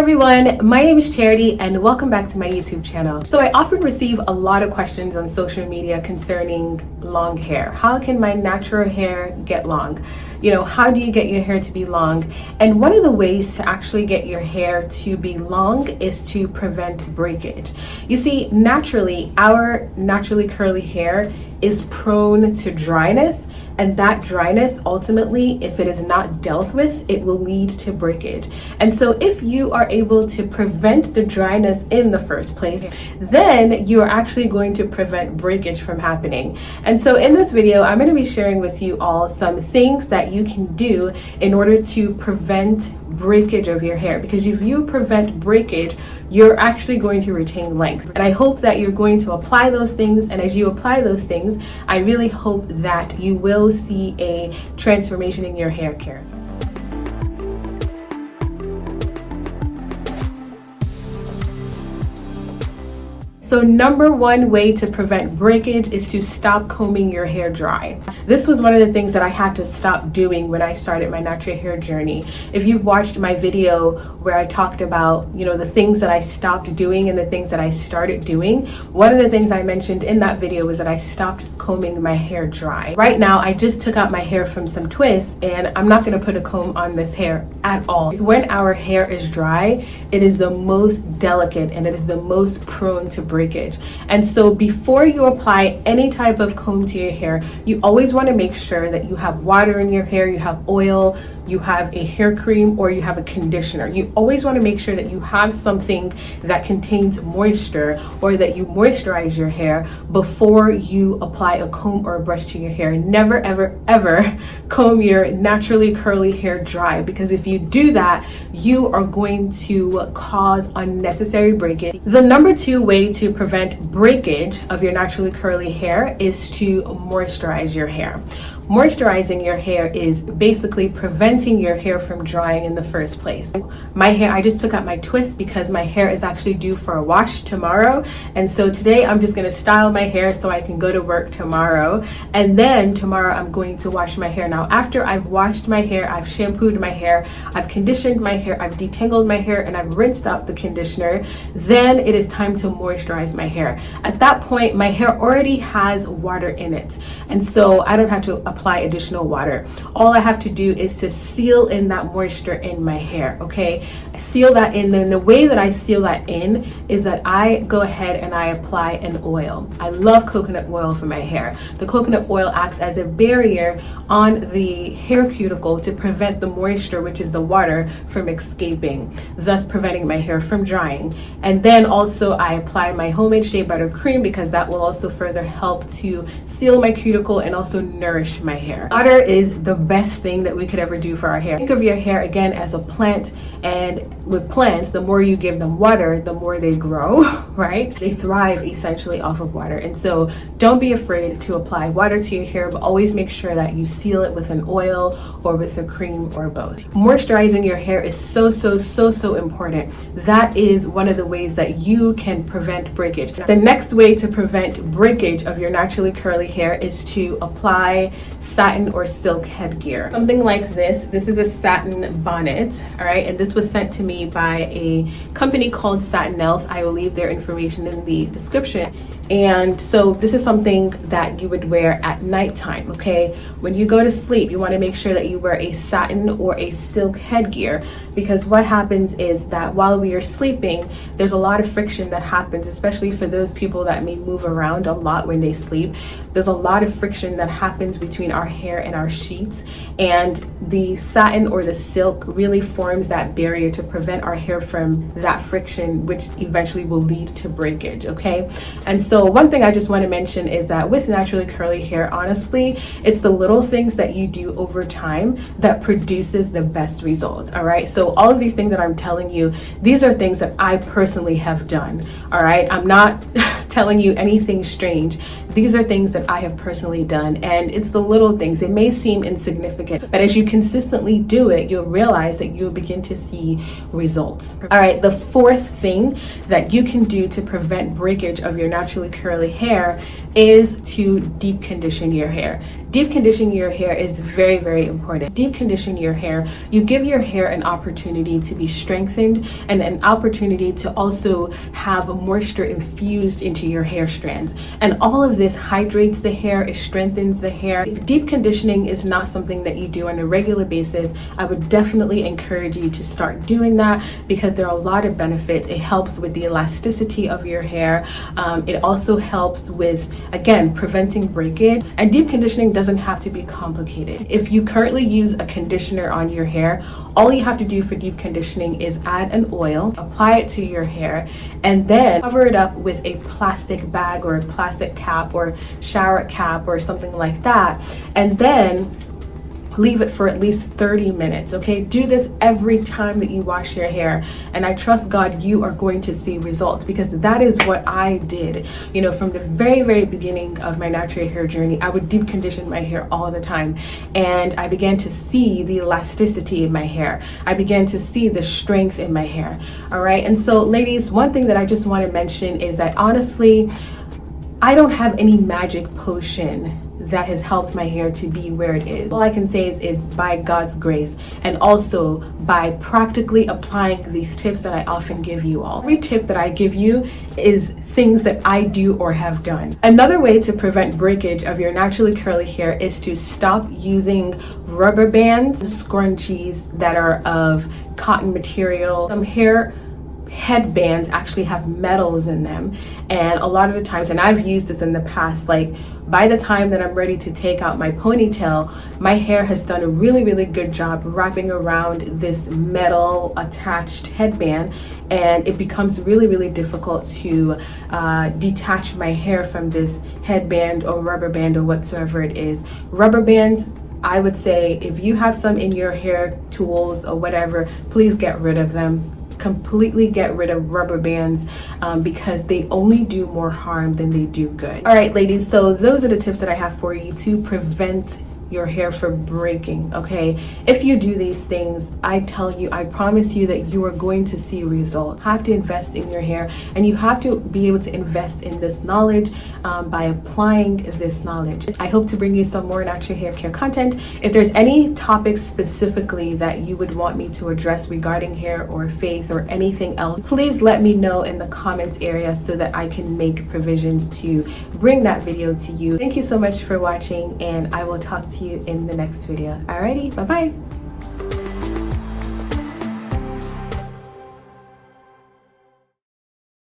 everyone, my name is Charity and welcome back to my YouTube channel. So I often receive a lot of questions on social media concerning long hair. How can my natural hair get long? You know, how do you get your hair to be long? And one of the ways to actually get your hair to be long is to prevent breakage. You see, naturally, our naturally curly hair is prone to dryness, and that dryness ultimately, if it is not dealt with, it will lead to breakage. And so if you are able to prevent the dryness in the first place, then you are actually going to prevent breakage from happening. And so in this video, I'm going to be sharing with you all some things that you can do in order to prevent breakage of your hair, because if you prevent breakage, you're actually going to retain length. And I hope that you're going to apply those things, and as you apply those things, I really hope that you will see a transformation in your hair care. So number one way to prevent breakage is to stop combing your hair dry. This was one of the things that I had to stop doing when I started my natural hair journey. If you've watched my video where I talked about, the things that I stopped doing and the things that I started doing, one of the things I mentioned in that video was that I stopped combing my hair dry. Right now, I just took out my hair from some twists and I'm not gonna put a comb on this hair at all. When our hair is dry, it is the most delicate and it is the most prone to breakage. And so before you apply any type of comb to your hair, you always want to make sure that you have water in your hair, you have oil, you have a hair cream, or you have a conditioner. You always want to make sure that you have something that contains moisture, or that you moisturize your hair before you apply a comb or a brush to your hair. Never, ever, ever comb your naturally curly hair dry, because if you do that, you are going to cause unnecessary breakage. The number two way to prevent breakage of your naturally curly hair is to moisturize your hair. Moisturizing your hair is basically preventing your hair from drying in the first place. My hair, I just took out my twist because my hair is actually due for a wash tomorrow. And so today I'm just gonna style my hair so I can go to work tomorrow. And then tomorrow I'm going to wash my hair. Now, after I've washed my hair, I've shampooed my hair, I've conditioned my hair, I've detangled my hair, and I've rinsed out the conditioner, then it is time to moisturize my hair. At that point, my hair already has water in it. And so I don't have to apply additional water. All I have to do is to seal in that moisture in my hair, okay? I seal that in, and the way that I seal that in is that I go ahead and I apply an oil. I love coconut oil for my hair. The coconut oil acts as a barrier on the hair cuticle to prevent the moisture, which is the water, from escaping, thus preventing my hair from drying. And then also I apply my homemade shea butter cream, because that will also further help to seal my cuticle and also nourish my hair. Water is the best thing that we could ever do for our hair. Think of your hair again as a plant, and with plants, the more you give them water, the more they grow, right? They thrive essentially off of water. And so don't be afraid to apply water to your hair, but always make sure that you seal it with an oil or with a cream or both. Moisturizing your hair is so important. That is one of the ways that you can prevent breakage. The next way to prevent breakage of your naturally curly hair is to apply satin or silk headgear. Something like this. This is a satin bonnet, all right? And this was sent to me by a company called Satinelth. I will leave their information in the description. And so this is something that you would wear at nighttime, okay? When you go to sleep, you want to make sure that you wear a satin or a silk headgear, because what happens is that while we are sleeping, there's a lot of friction that happens, especially for those people that may move around a lot when they sleep. There's a lot of friction that happens between our hair and our sheets, and the satin or the silk really forms that barrier to prevent our hair from that friction, which eventually will lead to breakage, okay? And so one thing I just want to mention is that with naturally curly hair, honestly, it's the little things that you do over time that produces the best results, all right? So all of these things that I'm telling you, these are things that I personally have done, all right? I'm not telling you anything strange. These are things that I have personally done, and it's the little things. It may seem insignificant, but as you consistently do it, you'll realize that you'll begin to see results. All right, the fourth thing that you can do to prevent breakage of your naturally curly hair is to deep condition your hair. Deep conditioning your hair is very, very important. Deep condition your hair, you give your hair an opportunity to be strengthened and an opportunity to also have moisture infused into your hair strands. And all of this hydrates the hair, it strengthens the hair. If deep conditioning is not something that you do on a regular basis, I would definitely encourage you to start doing that because there are a lot of benefits. It helps with the elasticity of your hair. It also helps with, again, preventing breakage. And deep conditioning doesn't have to be complicated. If you currently use a conditioner on your hair, all you have to do for deep conditioning is add an oil, apply it to your hair, and then cover it up with a plastic bag or a plastic cap or shower cap or something like that, and then leave it for at least 30 minutes, okay? Do this every time that you wash your hair, and I trust God you are going to see results, because that is what I did. You know, from the very, very beginning of my natural hair journey, I would deep condition my hair all the time, and I began to see the elasticity in my hair. I began to see the strength in my hair, all right? And so, ladies, one thing that I just want to mention is that honestly, I don't have any magic potion that has helped my hair to be where it is. All I can say is by God's grace, and also by practically applying these tips that I often give you all. Every tip that I give you is things that I do or have done. Another way to prevent breakage of your naturally curly hair is to stop using rubber bands, scrunchies that are of cotton material. Some hair headbands actually have metals in them, and a lot of the times, and I've used this in the past, like by the time that I'm ready to take out my ponytail, my hair has done a really, really good job wrapping around this metal attached headband, and it becomes really, really difficult to detach my hair from this headband or rubber band or whatsoever it is. Rubber bands, I would say, if you have some in your hair tools or whatever, please get rid of them. Completely get rid of rubber bands because they only do more harm than they do good. All right, ladies, so those are the tips that I have for you to prevent your hair from breaking, okay? If you do these things, I tell you, I promise you that you are going to see results. You have to invest in your hair, and you have to be able to invest in this knowledge by applying this knowledge. I hope to bring you some more natural hair care content. If there's any topics specifically that you would want me to address regarding hair or face or anything else, please let me know in the comments area so that I can make provisions to bring that video to you. Thank you so much for watching, and I will talk to you in the next video. Alrighty, bye-bye.